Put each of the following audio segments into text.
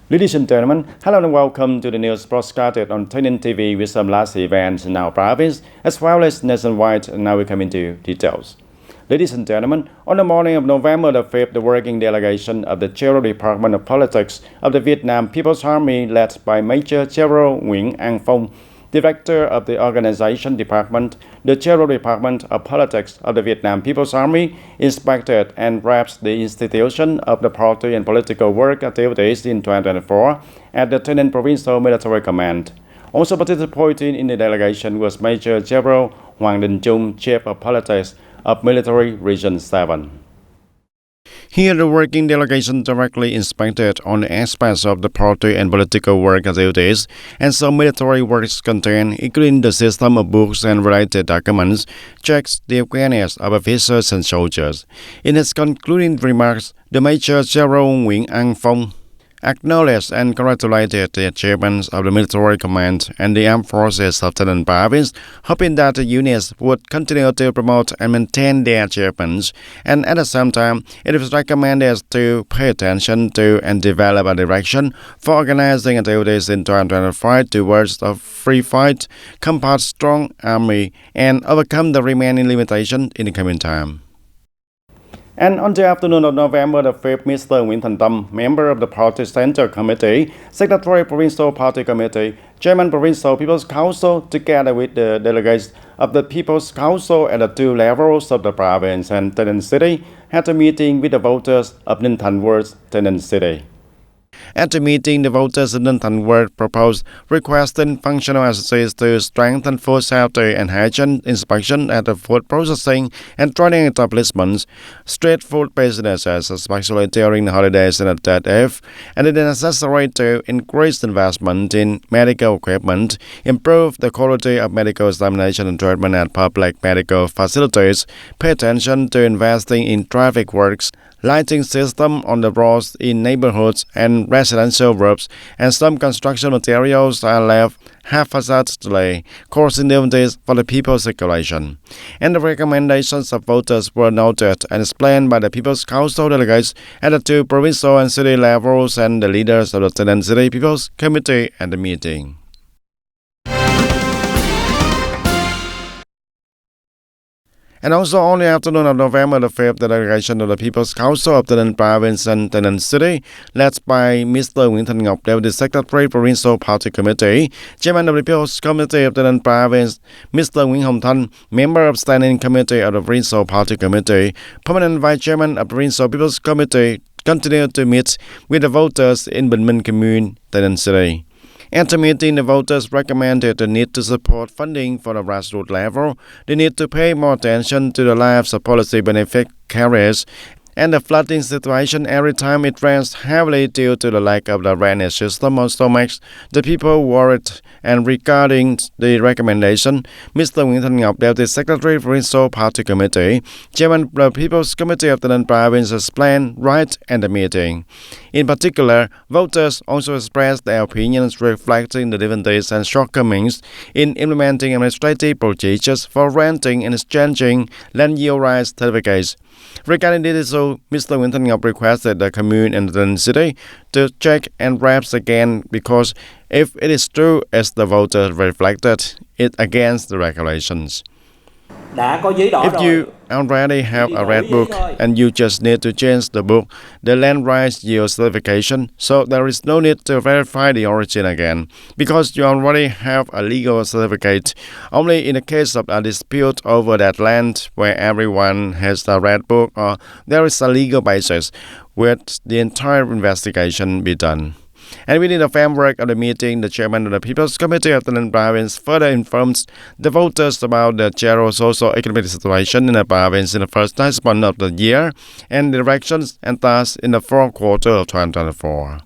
Ladies and gentlemen, hello and welcome to the news broadcasted on TayNinhTV with some last events in our province as well as nationwide. And now we come into details. Ladies and gentlemen, on the morning of November the 5th, the working delegation of the General Department of Politics of the Vietnam People's Army, led by Major General Nguyễn An Phong, Director of the Organization Department, the General Department of Politics of the Vietnam People's Army, inspected and wraps the institution of the party and political work activities in 2024 at the TayNinhTV Provincial Military Command. Also participating in the delegation was Major General Hoàng Đình Trung, Chief of Politics of Military Region 7. Here, the working delegation directly inspected on the aspects of the party and political work activities and some military works content, including the system of books and related documents, checks the awareness of officers and soldiers. In his concluding remarks, the Major General Nguyễn An Phong acknowledged and congratulated the achievements of the military command and the armed forces of TayNinhTV province, hoping that the units would continue to promote and maintain their achievements, and at the same time, it was recommended to pay attention to and develop a direction for organizing activities in 2025 towards a free fight, compact strong army, and overcome the remaining limitations in the coming time. And on the afternoon of November the 5th, Mr. Nguyễn Thành Tâm, member of the Party Center Committee, Secretary Provincial Party Committee, Chairman Provincial People's Council, together with the delegates of the People's Council at the two levels of the province and TayNinhTV City, had a meeting with the voters of Ninh Thành Ward, TayNinhTV City. At the meeting, the voters in Ninh Thành Ward proposed requesting functional assistance to strengthen food safety and hygiene inspection at the food processing and training establishments, street food businesses, especially during the holidays and at that eve, and it is necessary to increase investment in medical equipment, improve the quality of medical examination and treatment at public medical facilities, pay attention to investing in traffic works, lighting system on the roads in neighborhoods and residential groups, and some construction materials are left haphazardly, causing difficulties for the people's circulation. And the recommendations of voters were noted and explained by the People's Council delegates at the two provincial and city levels and the leaders of the TayNinhTV City People's Committee at the meeting. And also on the afternoon of November the 5th, the delegation of the People's Council of TayNinhTV Province and TayNinhTV City, led by Mr. Nguyễn Thành Ngọc, Deputy Secretary Provincial Party Committee, Chairman of the People's Committee of TayNinhTV Province, Mr. Nguyễn Hồng Thanh, Member of Standing Committee of the Provincial Party Committee, Permanent Vice Chairman of the Provincial People's Committee, continued to meet with the voters in Bình Minh Commune, TayNinhTV City. At the meeting, the voters recommended the need to support funding for the grassroots level, the need to pay more attention to the lives of policy benefit carriers, and the flooding situation every time it rains heavily due to the lack of the drainage system also makes the people worried. And regarding the recommendation, Mr. Nguyễn Thành Ngọc, Deputy Secretary Provincial Party Committee, Chairman of the People's Committee of TayNinhTV Province, explained right at the meeting. In particular, voters also expressed their opinions reflecting the difficulties and shortcomings in implementing administrative procedures for renting and exchanging land use rights certificates. Regarding this issue, Mr. Nguyễn Thành Ngọc requested the commune and the city to check and perhaps again, because if it is true as the voters reflected it against the regulations. If you already have a red book and you just need to change the book, the land rights use certification, so there is no need to verify the origin again, because you already have a legal certificate. Only in the case of a dispute over that land where everyone has a red book or there is a legal basis, would the entire investigation be done. And within the framework of the meeting, the chairman of the People's Committee of TayNinhTV Province further informs the voters about the general socio-economic situation in the province in the first 9 months of the year and directions and tasks in the fourth quarter of 2024.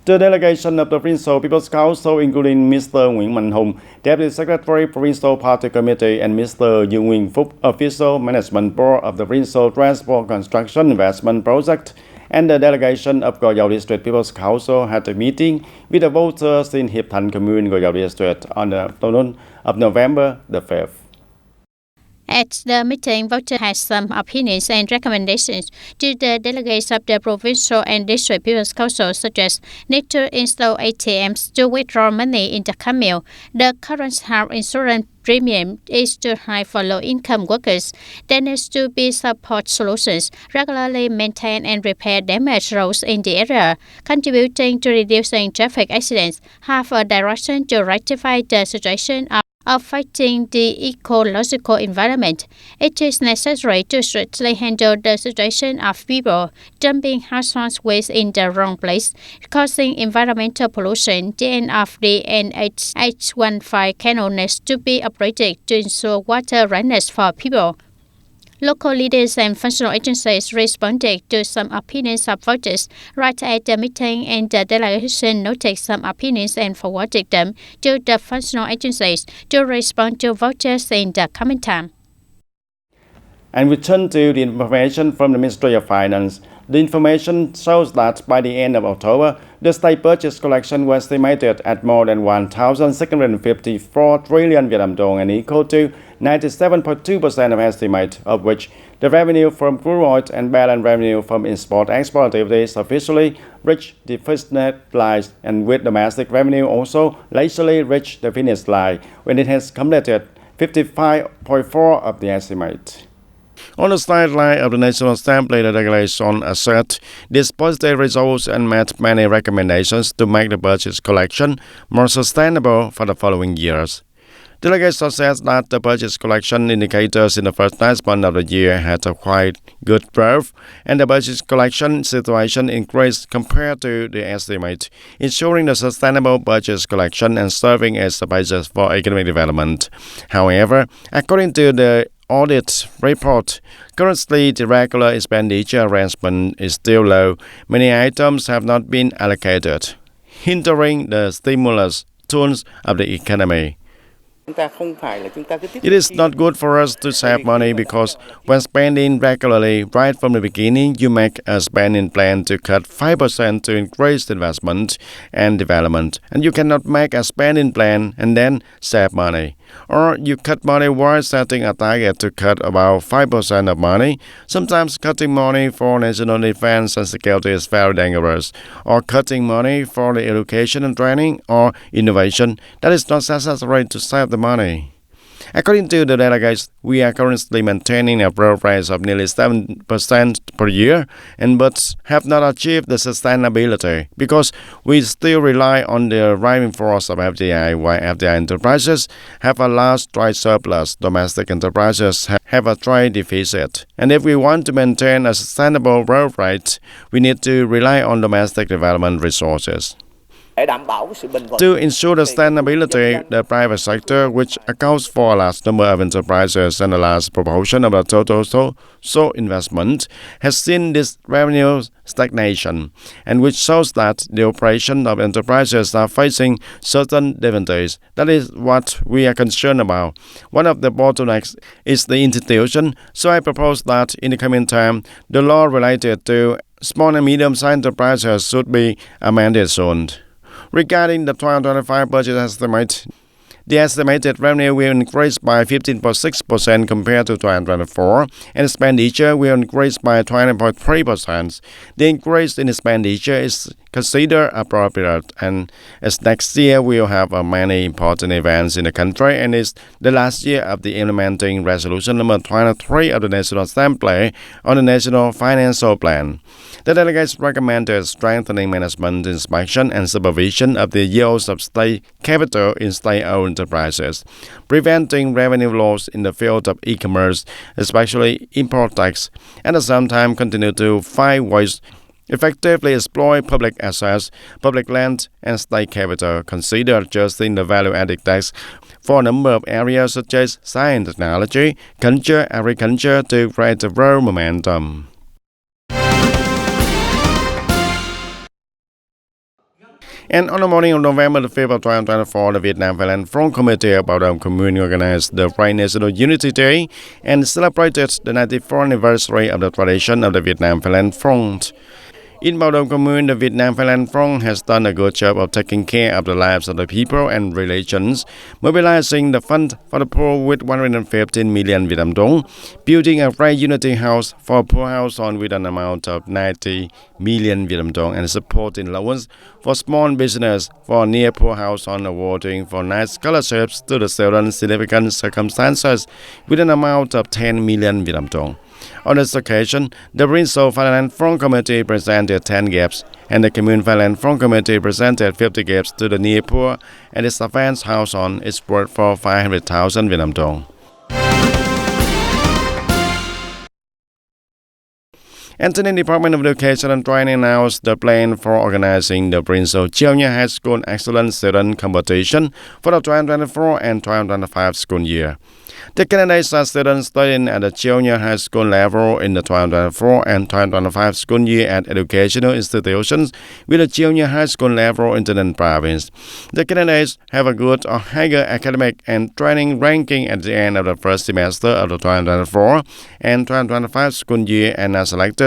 The delegation of the Provincial People's Council, including Mr. Nguyễn Mạnh Hùng, Deputy Secretary Provincial Party Committee, and Mr. Dương Nguyên Phúc, Official Management Board of the Provincial Transport Construction Investment Project, and the delegation of Gò Dầu District People's Council had a meeting with the voters in Hiệp Thành Commune, Gò Dầu District on the afternoon of November the 5th. At the meeting, voters had some opinions and recommendations to the delegates of the provincial and district people's councils, such as need to install ATMs to withdraw money in the Camille. The current health insurance premium is too high for low-income workers. There needs to be support solutions, regularly maintain and repair damaged roads in the area, contributing to reducing traffic accidents, have a direction to rectify the situation of fighting the ecological environment. It is necessary to strictly handle the situation of people dumping household waste in the wrong place, causing environmental pollution. The end of the NH15 canal needs to be upgraded to ensure water readiness for people. Local leaders and functional agencies responded to some opinions of voters right at the meeting, and the delegation noted some opinions and forwarded them to the functional agencies to respond to voters in the coming time. And we turn to the information from the Ministry of Finance. The information shows that by the end of October, the state purchase collection was estimated at more than 1,654 trillion Vietnam dong and equal to 97.2% of estimate, of which the revenue from crude oil and balance revenue from import-export activities officially reached the finish line, and with domestic revenue also lazily reached the finish line when it has completed 55.4% of the estimate. On the sideline of the National Assembly, the delegation assert these positive results and met many recommendations to make the purchase collection more sustainable for the following years. Delegation says that the purchase collection indicators in the first 9 months of the year had a quite good growth, and the purchase collection situation increased compared to the estimate, ensuring the sustainable purchase collection and serving as the basis for economic development. However, according to the audit report, currently the regular expenditure arrangement is still low. Many items have not been allocated, hindering the stimulus tools of the economy. It is not good for us to save money because when spending regularly right from the beginning, you make a spending plan to cut 5% to increase investment and development, and you cannot make a spending plan and then save money. Or you cut money while setting a target to cut about 5% of money. Sometimes cutting money for national defense and security is very dangerous. Or cutting money for the education and training or innovation, that is not necessary to save the money. According to the delegates, we are currently maintaining a growth rate of nearly 7% per year, but have not achieved the sustainability because we still rely on the driving force of FDI, while FDI enterprises have a large trade surplus. Domestic enterprises have a trade deficit. And if we want to maintain a sustainable growth rate, we need to rely on domestic development resources. To ensure the sustainability, the private sector, which accounts for a large number of enterprises and a large proportion of the total social investment, has seen this revenue stagnation, and which shows that the operation of enterprises are facing certain difficulties. That is what we are concerned about. One of the bottlenecks is the institution, so I propose that in the coming time, the law related to small and medium-sized enterprises should be amended soon. Regarding the 2025 budget estimate, the estimated revenue will increase by 15.6% compared to 2024, and expenditure will increase by 20.3%. The increase in expenditure is considered appropriate, and as next year we will have many important events in the country, and it's the last year of the implementing Resolution number 23 of the National Assembly on the National Financial Plan. The delegates recommended strengthening management, inspection, and supervision of the yields of state capital in state-owned enterprises, preventing revenue loss in the field of e-commerce, especially import tax, and at the same time continue to find ways effectively exploit public assets, public land, and state capital, consider adjusting the value-added tax for a number of areas such as science, technology, culture, agriculture to create a growth momentum. And on the morning of November the 5th of 2024, the Vietnam-Thailand Front Committee of Bảo Đảm Community organized the Great National Unity Day and celebrated the 94th anniversary of the tradition of the Vietnam-Thailand Front. In Bao Dong Commune, the Vietnam Phalang Front has done a good job of taking care of the lives of the people and relations, mobilizing the fund for the poor with 115 million Vietnam dong, building a free unity house for poor households with an amount of 90 million Vietnam dong, and supporting loans for small business for near poor households, awarding for night scholarships to the children in significant circumstances with an amount of 10 million Vietnam dong. On this occasion, the Provincial Phalang Front Committee presented 10 gifts, and the Commune Phalang Front Committee presented 50 gifts to the near poor, and its advance household is worth for 500,000 Vietnam dong. TayNinhTV Department of Education and Training announced the plan for organizing the Provincial Junior High School Excellence Student Competition for the 2024 and 2025 school year. The candidates are students studying at the junior high school level in the 2024 and 2025 school year at educational institutions with a junior high school level in the province. The candidates have a good or higher academic and training ranking at the end of the first semester of the 2024 and 2025 school year and are selected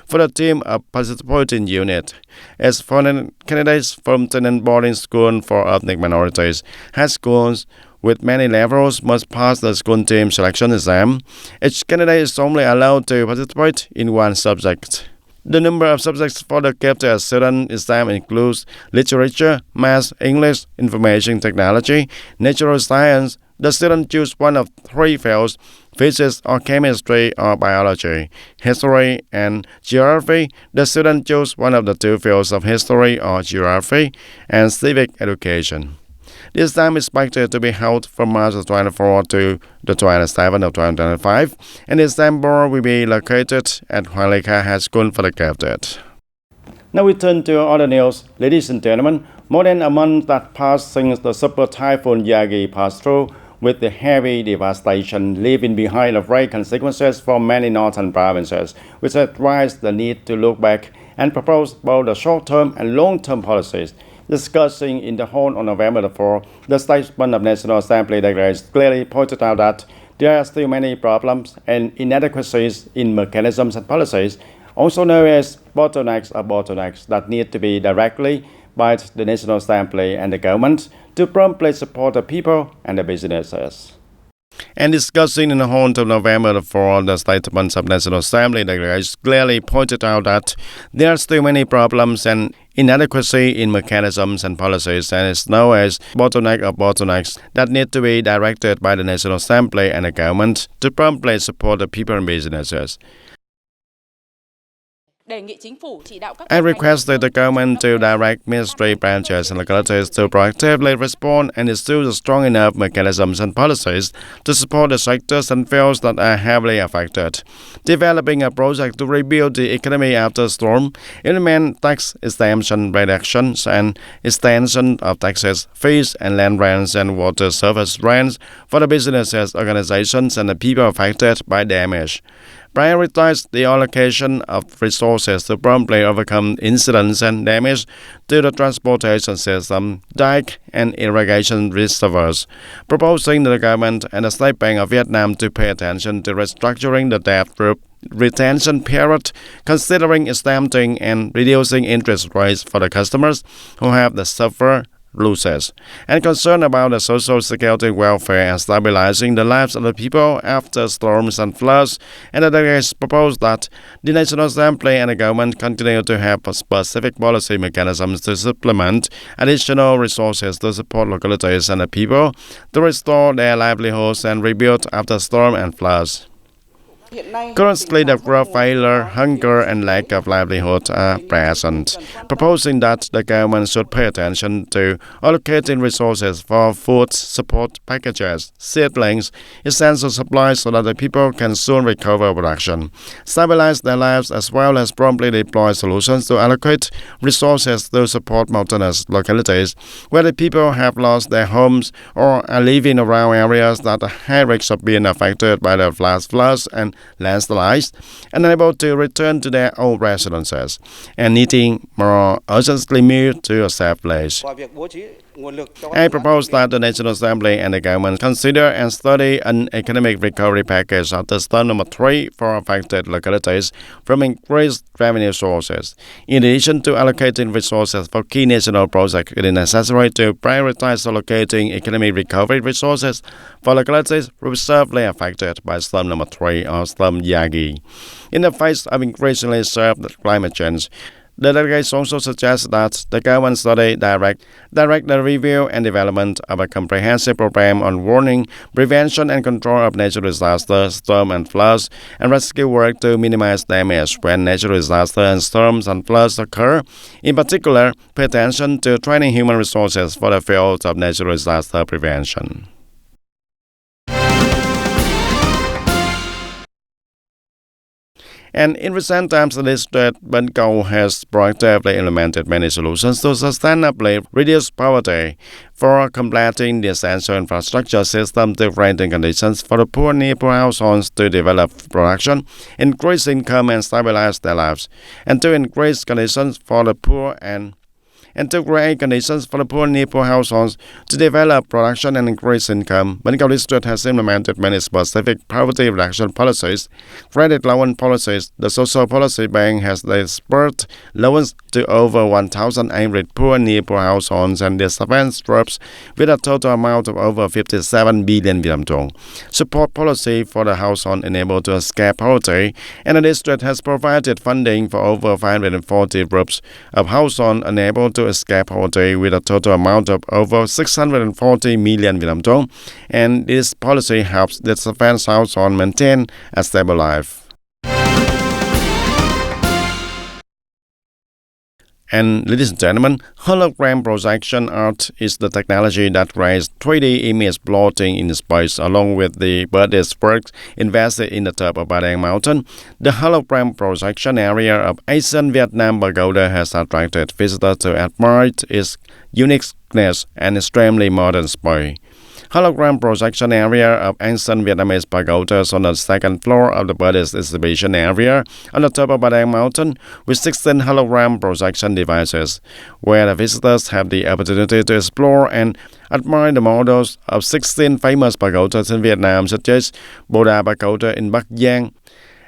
for the team of participating unit. As for the candidates from TayNinhTV boarding school for ethnic minorities, high schools with many levels must pass the school team selection exam. Each candidate is only allowed to participate in one subject. The number of subjects for the gifted student exam includes literature, math, English, information technology, natural science. The student choose one of 3 fields: physics or chemistry or biology, history and geography. The student choose one of the 2 fields of history or geography, and civic education. This time is expected to be held from March 24 to the 27th of 2025, and the exam board will be located at Hoàng Lê Kha High School for the gifted. Now we turn to other news. Ladies and gentlemen, more than a month that passed since the super typhoon Yagi passed through, with the heavy devastation leaving behind the great consequences for many northern provinces, which has raised the need to look back and propose both the short-term and long-term policies. Discussing in the hall on November 4, the statement of National Assembly delegates clearly pointed out that there are still many problems and inadequacies in mechanisms and policies, also known as bottlenecks that need to be directly by the National Assembly and the government to promptly support the people and the businesses. And discussing in the hall of November 4, the statements of National Assembly delegates clearly pointed out that there are still many problems and inadequacy in mechanisms and policies, and it's known as bottlenecks that need to be directed by the National Assembly and the government to promptly support the people and businesses. I requested the government to direct ministry branches and localities to proactively respond and issue strong enough mechanisms and policies to support the sectors and fields that are heavily affected. Developing a project to rebuild the economy after storm, implement tax exemption reductions and extension of taxes, fees and land rents and water service rents for the businesses, organizations and the people affected by damage. Prioritize the allocation of resources to promptly overcome incidents and damage to the transportation system, dike and irrigation reservoirs, proposing to the government and the State Bank of Vietnam to pay attention to restructuring the debt group retention period, considering exempting and reducing interest rates for the customers who have the suffer losses, and concern about the social security welfare and stabilizing the lives of the people after storms and floods, and the delegates proposed that the National Assembly and the government continue to have specific policy mechanisms to supplement additional resources to support localities and the people to restore their livelihoods and rebuild after storm and floods. Currently, the crop failure, hunger, and lack of livelihood are present, proposing that the government should pay attention to allocating resources for food support packages, seedlings, essential supplies so that the people can soon recover production, stabilize their lives, as well as promptly deploy solutions to allocate resources to support mountainous localities where the people have lost their homes or are living around areas that are high risk of being affected by the flash floods and landslides, and unable to return to their old residences, and needing more urgently moved to a safe place. I propose that the National Assembly and the government consider and study an economic recovery package after step number 3 for affected localities from increased revenue sources. In addition to allocating resources for key national projects, it is necessary to prioritize allocating economic recovery resources for localities severely affected by step number 3 or step Yagi. In the face of increasingly severe climate change, the delegates also suggest that the government study direct the review and development of a comprehensive program on warning, prevention and control of natural disasters, storm and floods, and rescue work to minimize damage when natural disasters and storms and floods occur. In particular, pay attention to training human resources for the field of natural disaster prevention. And in recent times, the district Bengal has proactively implemented many solutions to sustainably reduce poverty for completing the essential infrastructure system to creating conditions for the poor neighbor households to develop production, increase income and stabilize their lives, and to increase conditions for the poor and to create conditions for the poor neighbor households to develop production and increase income. Bengal District has implemented many specific poverty reduction policies, credit loan policies. The Social Policy Bank has disbursed loans to over 1,800 poor neighbor households and disadvantaged groups with a total amount of over 57 billion Vietnam dong. Support policy for the household enabled to escape poverty, and the district has provided funding for over 540 groups of households unable to escape poverty with a total amount of over 640 million Vietnam dong, and this policy helps disadvantaged households maintain a stable life. And ladies and gentlemen, hologram projection art is the technology that creates 3D image plotting in space along with the Buddhist works invested in the top of Padang Mountain. The hologram projection area of ancient Vietnam pagoda has attracted visitors to admire its uniqueness and extremely modern space. Hologram projection area of ancient Vietnamese pagodas on the second floor of the Buddhist exhibition area on the top of Padang Mountain with 16 hologram projection devices, where the visitors have the opportunity to explore and admire the models of 16 famous pagodas in Vietnam, such as Buddha Pagoda in Bắc Giang,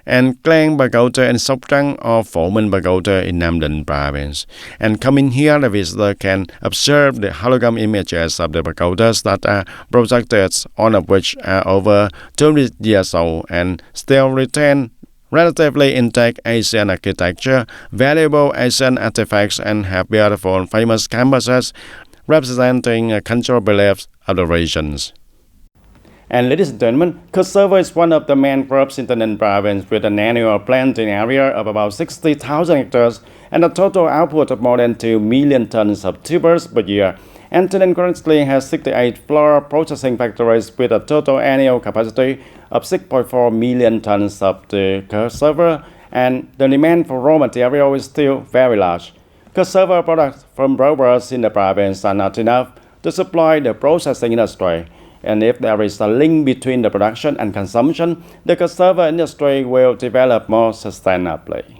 and Klang Pagoda in Sóc Trăng or Phổ Minh Pagoda in Nam Định province. And coming here, the visitor can observe the hologram images of the pagodas that are projected, all of which are over 200 years old and still retain relatively intact Asian architecture, valuable Asian artifacts, and have beautiful and famous canvases representing cultural beliefs of the regions. And ladies and gentlemen, cassava is one of the main crops in the Ninh province with an annual planting area of about 60,000 hectares and a total output of more than 2 million tons of tubers per year. And TayNinhTV currently has 68 flour processing factories with a total annual capacity of 6.4 million tons of the cassava, and the demand for raw material is still very large. Cassava products from growers in the province are not enough to supply the processing industry. And if there is a link between the production and consumption, the cassava industry will develop more sustainably.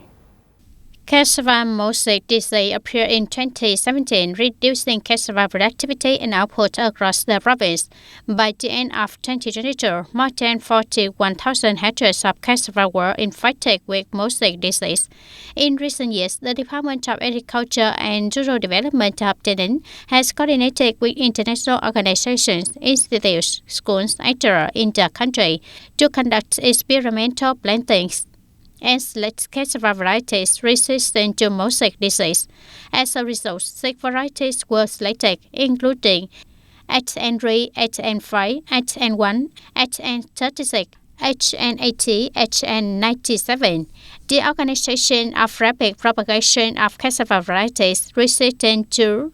Cassava mosaic disease appeared in 2017, reducing cassava productivity and output across the province. By the end of 2022, more than 41,000 hectares of cassava were infected with mosaic disease. In recent years, the Department of Agriculture and Rural Development of TayNinhTV has coordinated with international organizations, institutes, schools, etc. in the country to conduct experimental plantings and select cassava varieties resistant to mosaic disease. As a result, 6 varieties were selected, including HN3, HN5, HN1, HN36, HN80, HN97. The Organization of Rapid Propagation of Cassava Varieties Resistant to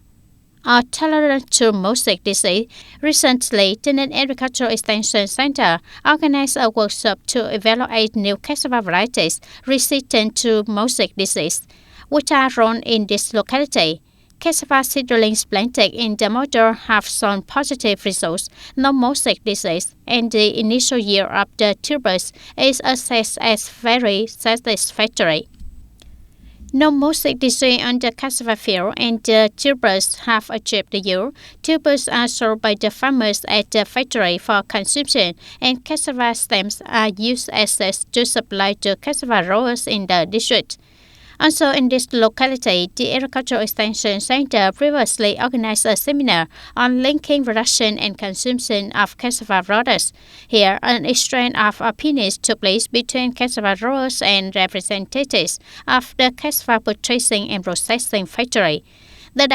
or tolerant to mosaic disease. Recently, TayNinhTV Agricultural Extension Center organized a workshop to evaluate new cassava varieties resistant to mosaic disease, which are grown in this locality. Cassava seedlings planted in the model have shown positive results. No mosaic disease, and the initial yield of the tubers is assessed as very satisfactory. No mosaic disease on the cassava field, and the tubers have achieved the yield. Tubers are sold by the farmers at the factory for consumption, and cassava stems are used as to supply to cassava growers in the district. Also in this locality, the Agricultural Extension Center previously organized a seminar on linking production and consumption of cassava products. Here, an exchange of opinions took place between cassava growers and representatives of the cassava purchasing and processing factory. The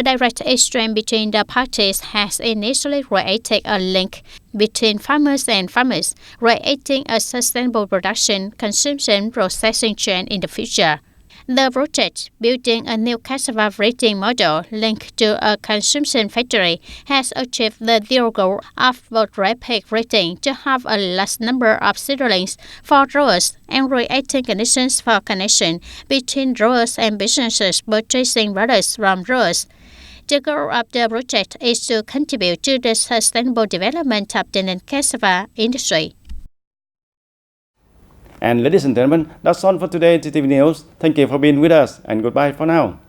direct exchange between the parties has initially created a link between farmers and farmers, creating a sustainable production, consumption, processing chain in the future. The project, building a new cassava breeding model linked to a consumption factory, has achieved the dual goal of both rapid breeding to have a large number of seedlings for growers and creating conditions for connection between growers and businesses purchasing products from growers. The goal of the project is to contribute to the sustainable development of the cassava industry. And ladies and gentlemen, that's all for today TTV News. Thank you for being with us and goodbye for now.